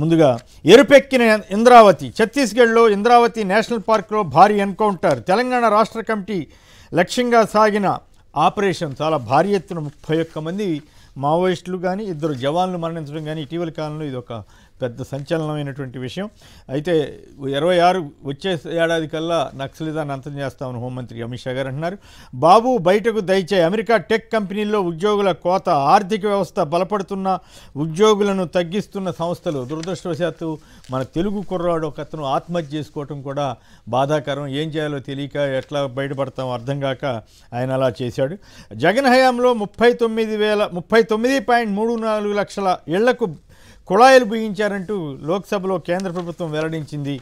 ముందుగా ఎరుపెక్కిన ఇంద్రావతి. ఛత్తీస్గఢ్లో ఇంద్రావతి నేషనల్ పార్క్లో భారీ ఎన్కౌంటర్. తెలంగాణ రాష్ట్ర కమిటీ లక్ష్యంగా సాగిన ఆపరేషన్ చాలా భారీ ఎత్తున 31 మంది మావోయిస్టులు కానీ 2 జవాన్లు మరణించడం కానీ ఇటీవల కాలంలో ఇది ఒక పెద్ద సంచలనమైనటువంటి విషయం. అయితే 26 వచ్చే ఏడాది కల్లా నక్సలిజాన్ని అంతం చేస్తామని హోంమంత్రి అమిత్ షా గారు అంటున్నారు. బాబు బయటకు దయచే అమెరికా టెక్ కంపెనీల్లో ఉద్యోగుల కోత. ఆర్థిక వ్యవస్థ బలపడుతున్న ఉద్యోగులను తగ్గిస్తున్న సంస్థలు. దురదృష్టవశాత్తు మన తెలుగు కుర్రాడు ఒక అతను ఆత్మహత్య చేసుకోవటం కూడా బాధాకరం. ఏం చేయాలో తెలియక ఎట్లా బయటపడతామో అర్థం కాక ఆయన అలా చేశాడు. జగన్ హయాంలో 39.34 లక్షల ఇళ్లకు కుళాయిలు బిగించారంటూ లోక్సభలో కేంద్ర ప్రభుత్వం వెల్లడించింది.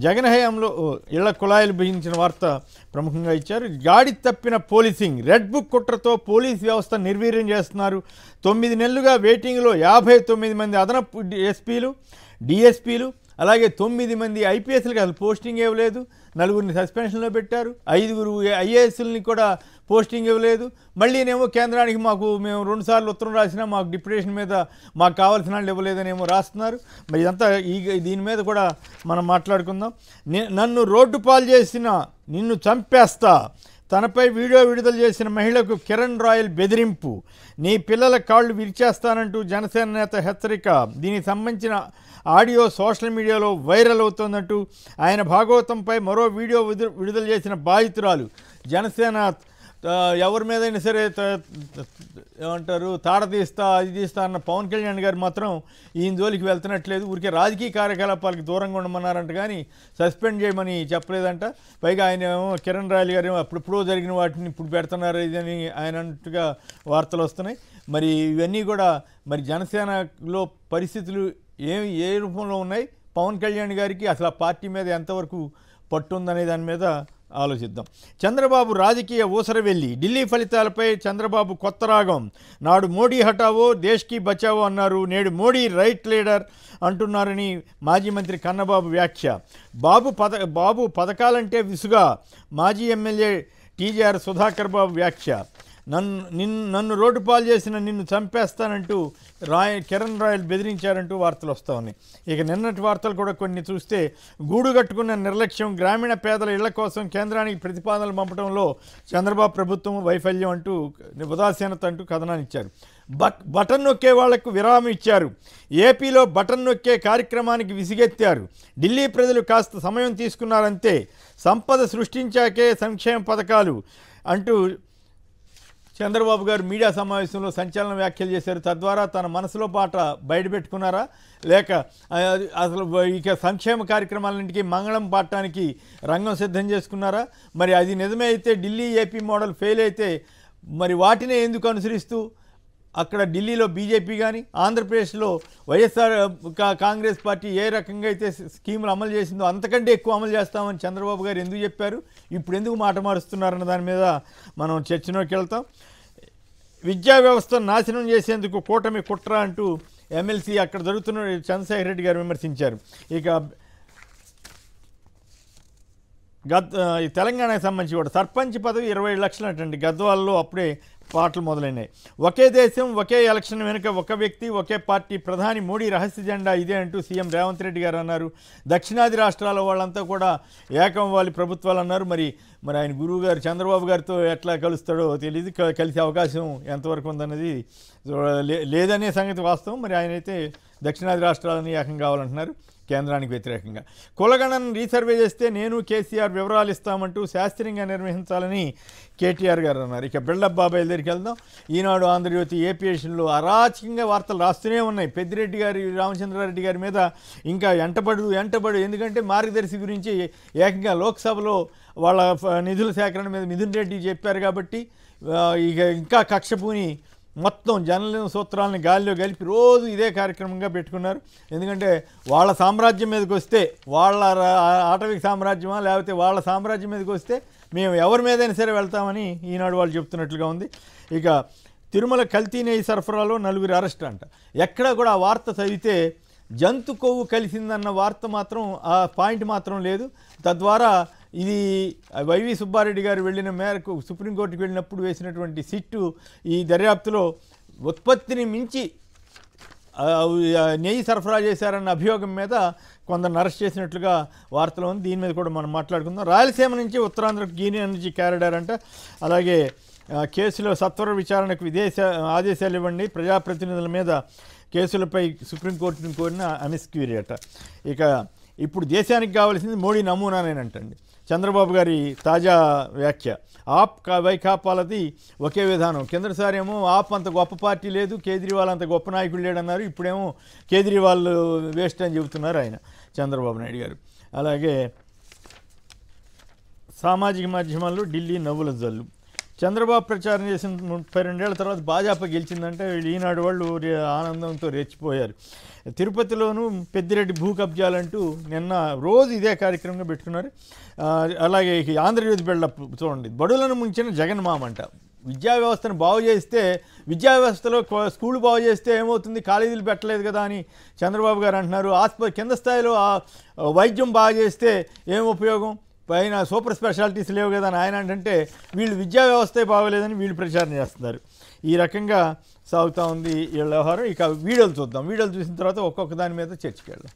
జగన్ హయాంలో ఇళ్ల కుళాయిలు బిగించిన వార్త ప్రముఖంగా ఇచ్చారు. గాడి తప్పిన పోలీసింగ్. రెడ్ బుక్ కుట్రతో పోలీస్ వ్యవస్థ నిర్వీర్యం చేస్తున్నారు. 9 నెలలుగా వెయిటింగ్లో 59 మంది అదనపు ఎస్పీలు, డిఎస్పీలు, అలాగే 9 మంది ఐపీఎస్లకు అసలు పోస్టింగ్ ఇవ్వలేదు. 4 సస్పెన్షన్లో పెట్టారు. 5 ఐఏఎస్ని కూడా పోస్టింగ్ ఇవ్వలేదు. మళ్ళీనేమో కేంద్రానికి మేము 2 సార్లు ఉత్తరం రాసినా మాకు డిప్యుటేషన్ మీద మాకు కావాల్సిన వాళ్ళు ఇవ్వలేదనేమో రాస్తున్నారు. మరి ఇదంతా దీని మీద కూడా మనం మాట్లాడుకుందాం. నన్ను రోడ్డు పాలు చేసిన నిన్ను చంపేస్తా. తనపై వీడియో విడుదల చేసిన మహిళకు కిరణ్ రాయల్ బెదిరింపు. నీ పిల్లల కాళ్ళు విరిచేస్తానంటూ జనసేన నేత హెచ్చరిక. దీనికి సంబంధించిన ఆడియో సోషల్ మీడియాలో వైరల్ అవుతోందంటూ ఆయన భాగవతంపై మరో వీడియో విడుదల చేసిన బాధితురాలు. జనసేన ఎవరి మీదైనా సరే ఏమంటారు తాడ తీస్తా అది తీస్తా అన్న పవన్ కళ్యాణ్ గారు మాత్రం ఈయన జోలికి వెళ్తున్నట్లేదు. ఊరికే రాజకీయ కార్యకలాపాలకు దూరంగా ఉండమన్నారంట కానీ సస్పెండ్ చేయమని చెప్పలేదంట. పైగా ఆయన ఏమో కిరణ్ రాయల్ గారు అప్పుడెప్పుడో జరిగిన వాటిని ఇప్పుడు పెడుతున్నారు ఇదని ఆయన అన్నట్టుగా వార్తలు వస్తున్నాయి. మరి ఇవన్నీ కూడా మరి జనసేనలో పరిస్థితులు ఏ రూపంలో ఉన్నాయి, పవన్ కళ్యాణ్ గారికి అసలు ఆ పార్టీ మీద ఎంతవరకు పట్టుందనే దాని మీద ఆలోచిద్దాం. చంద్రబాబు రాజకీయ ఊసరవెల్లి. ఢిల్లీ ఫలితాలపై చంద్రబాబు కొత్త రాగం. నాడు మోడీ హటావో దేశ్కి బచావో అన్నారు, నేడు మోడీ రైట్ లీడర్ అంటున్నారని మాజీ మంత్రి కన్నబాబు వ్యాఖ్య. బాబు పథకాలంటే విసుగా. మాజీ ఎమ్మెల్యే టీజీఆర్ సుధాకర్ బాబు వ్యాఖ్య. నన్ను రోడ్డు పాలు చేసిన నిన్ను చంపేస్తానంటూ కిరణ్ రాయల్ బెదిరించారంటూ వార్తలు వస్తూ ఉన్నాయి. ఇక నిన్నటి వార్తలు కూడా కొన్ని చూస్తే గూడు కట్టుకున్న నిర్లక్ష్యం. గ్రామీణ పేదల ఇళ్ల కోసం కేంద్రానికి ప్రతిపాదనలు పంపడంలో చంద్రబాబు ప్రభుత్వం వైఫల్యం అంటూ ఉదాసీనత అంటూ కథనాన్ని ఇచ్చారు. బటన్ నొక్కే వాళ్లకు విరామం ఇచ్చారు. ఏపీలో బటన్ నొక్కే కార్యక్రమానికి విసిగెత్తారు. ఢిల్లీ ప్రజలు కాస్త సమయం తీసుకున్నారంతే. సంపద సృష్టించాకే సంక్షేమ పథకాలు అంటూ చంద్రబాబు గారు మీడియా సమావేశంలో సంచలన వ్యాఖ్యలు చేశారు. తద్వారా తన మనసులో పాట బయటపెట్టుకున్నారా లేక అసలు ఇక సంక్షేమ కార్యక్రమాలన్నింటికీ మంగళం పాడటానికి రంగం సిద్ధం చేసుకున్నారా? మరి అది నిజమే అయితే ఢిల్లీ ఏపీ మోడల్ ఫెయిల్ అయితే మరి వాటినే ఎందుకు అనుసరిస్తూ అక్కడ ఢిల్లీలో బీజేపీ కానీ ఆంధ్రప్రదేశ్లో వైఎస్ఆర్ కాంగ్రెస్ పార్టీ ఏ రకంగా అయితే స్కీములు అమలు చేసిందో అంతకంటే ఎక్కువ అమలు చేస్తామని చంద్రబాబు గారు ఎందుకు చెప్పారు, ఇప్పుడు ఎందుకు మాట మారుస్తున్నారన్న దాని మీద మనం చర్చలోకి వెళ్తాం. విద్యా వ్యవస్థను నాశనం చేసేందుకు కూటమి కుట్ర అంటూ ఎమ్మెల్సీ అక్కడ జరుగుతున్న చంద్రశేఖర్ రెడ్డి గారు విమర్శించారు. ఇక తెలంగాణకు సంబంధించి కూడా సర్పంచ్ పదవి 27 లక్షలు అంటండి. గద్వాలలో అప్పుడే పాటలు మొదలైనాయి. ఒకే దేశం ఒకే ఎలక్షన్ వెనుక ఒక వ్యక్తి ఒకే పార్టీ. ప్రధాని మోడీ రహస్య జెండా ఇదే అంటూ సీఎం రేవంత్ రెడ్డి గారు అన్నారు. దక్షిణాది రాష్ట్రాల వాళ్ళంతా కూడా ఏకం వాళ్ళ ప్రభుత్వాలు అన్నారు. మరి ఆయన గురువు గారు చంద్రబాబు గారితో ఎట్లా కలుస్తాడో తెలియదు. కలిసే అవకాశం ఎంతవరకు ఉందన్నది లేదనే సంగతి వాస్తవం. మరి ఆయన అయితే దక్షిణాది రాష్ట్రాలని ఏకం కావాలంటున్నారు కేంద్రానికి వ్యతిరేకంగా. కులగణను రీసర్వే చేస్తే నేను కేసీఆర్ వివరాలు ఇస్తామంటూ శాస్త్రీయంగా నిర్వహించాలని కేటీఆర్ గారు అన్నారు. ఇక బిల్డప్ బాబాయ్ దగ్గరికి వెళ్దాం. ఈనాడు ఆంధ్రజ్యోతి ఏపీ ఎడిషన్లో అరాచకంగా వార్తలు రాస్తూనే ఉన్నాయి. పెద్దిరెడ్డి గారి రామచంద్రారెడ్డి గారి మీద ఇంకా ఎంటబడు ఎందుకంటే మార్గదర్శి గురించి ఏకంగా లోక్సభలో వాళ్ళ నిధుల సేకరణ మీద మిథున్ రెడ్డి చెప్పారు కాబట్టి ఇక ఇంకా కక్షపూని మొత్తం జర్నలిజం సూత్రాలని గాలిలో కలిపి రోజు ఇదే కార్యక్రమంగా పెట్టుకున్నారు. ఎందుకంటే వాళ్ళ సామ్రాజ్యం మీదకి వస్తే వాళ్ళ ఆటవిక సామ్రాజ్యమా లేకపోతే వాళ్ళ సామ్రాజ్యం మీదకి వస్తే మేము ఎవరి మీదైనా సరే వెళ్తామని ఈనాడు వాళ్ళు చెప్తున్నట్లుగా ఉంది. ఇక తిరుమల కల్తీ నెయ్యి సరఫరాలో 4 అరెస్ట్ అంట. ఎక్కడ కూడా ఆ వార్త చదివితే జంతు కొవ్వు కలిసిందన్న వార్త మాత్రం ఆ పాయింట్ మాత్రం లేదు. తద్వారా ఇది వైవి సుబ్బారెడ్డి గారు వెళ్ళిన మేరకు సుప్రీంకోర్టుకు వెళ్ళినప్పుడు వేసినటువంటి సిట్టు ఈ దర్యాప్తులో ఉత్పత్తిని మించి నెయ్యి సరఫరా చేశారన్న అభియోగం మీద కొందరిని అరెస్ట్ చేసినట్లుగా వార్తలు ఉంది. దీని మీద కూడా మనం మాట్లాడుకుందాం. రాయలసీమ నుంచి ఉత్తరాంధ్రకు గ్రీన్ ఎనర్జీ క్యారిడార్ అంట. అలాగే కేసులో సత్వర విచారణకు ఆదేశాలు ఇవ్వండి, ప్రజాప్రతినిధుల మీద కేసులపై సుప్రీంకోర్టును కోరిన అమిస్ క్యూరీ అట. ఇక ఇప్పుడు దేశానికి కావాల్సింది మోడీ నమూనానేనంటండి చంద్రబాబు గారి తాజా వ్యాఖ్య. ఆప్ వైకాపాలది ఒకే విధానం. కిందసారి ఏమో ఆప్ అంత గొప్ప పార్టీ లేదు, కేజ్రీవాల్ అంత గొప్ప నాయకుడు లేడన్నారు. ఇప్పుడేమో కేజ్రీవాల్ వేస్ట్ అని చెబుతున్నారు ఆయన చంద్రబాబు నాయుడు గారు. అలాగే సామాజిక మాధ్యమాల్లో ఢిల్లీ నవ్వుల జల్లు. చంద్రబాబు ప్రచారం చేసిన 32 ఏళ్ల తర్వాత భాజపా గెలిచిందంటే ఈనాడు వాళ్ళు ఆనందంతో రెచ్చిపోయారు. తిరుపతిలోనూ పెద్దిరెడ్డి భూ కబ్జాలంటూ నిన్న రోజు ఇదే కార్యక్రమంగా పెట్టుకున్నారు. అలాగే ఆంధ్రజ్యోతి బిల్డప్ చూడండి, బడులను ముంచిన జగన్మామంట. విద్యా వ్యవస్థను బాగు చేస్తే, విద్యా వ్యవస్థలో స్కూల్ బాగు చేస్తే ఏమవుతుంది, కాలేజీలు పెట్టలేదు కదా అని చంద్రబాబు గారు అంటున్నారు. కింద స్థాయిలో వైద్యం బాగు చేస్తే ఏం ఉపయోగం, పైన సూపర్ స్పెషాలిటీస్ లేవు కదా అని ఆయన అంటే వీళ్ళు విద్యా వ్యవస్థే బాగోలేదని వీళ్ళు ప్రచారం చేస్తున్నారు. ఈ రకంగా సాగుతూ ఉంది వీళ్ళ వ్యవహారం. ఇక వీడియోలు చూద్దాం. వీడియోలు చూసిన తర్వాత ఒక్కొక్క దాని మీద చర్చకి వెళ్దాం.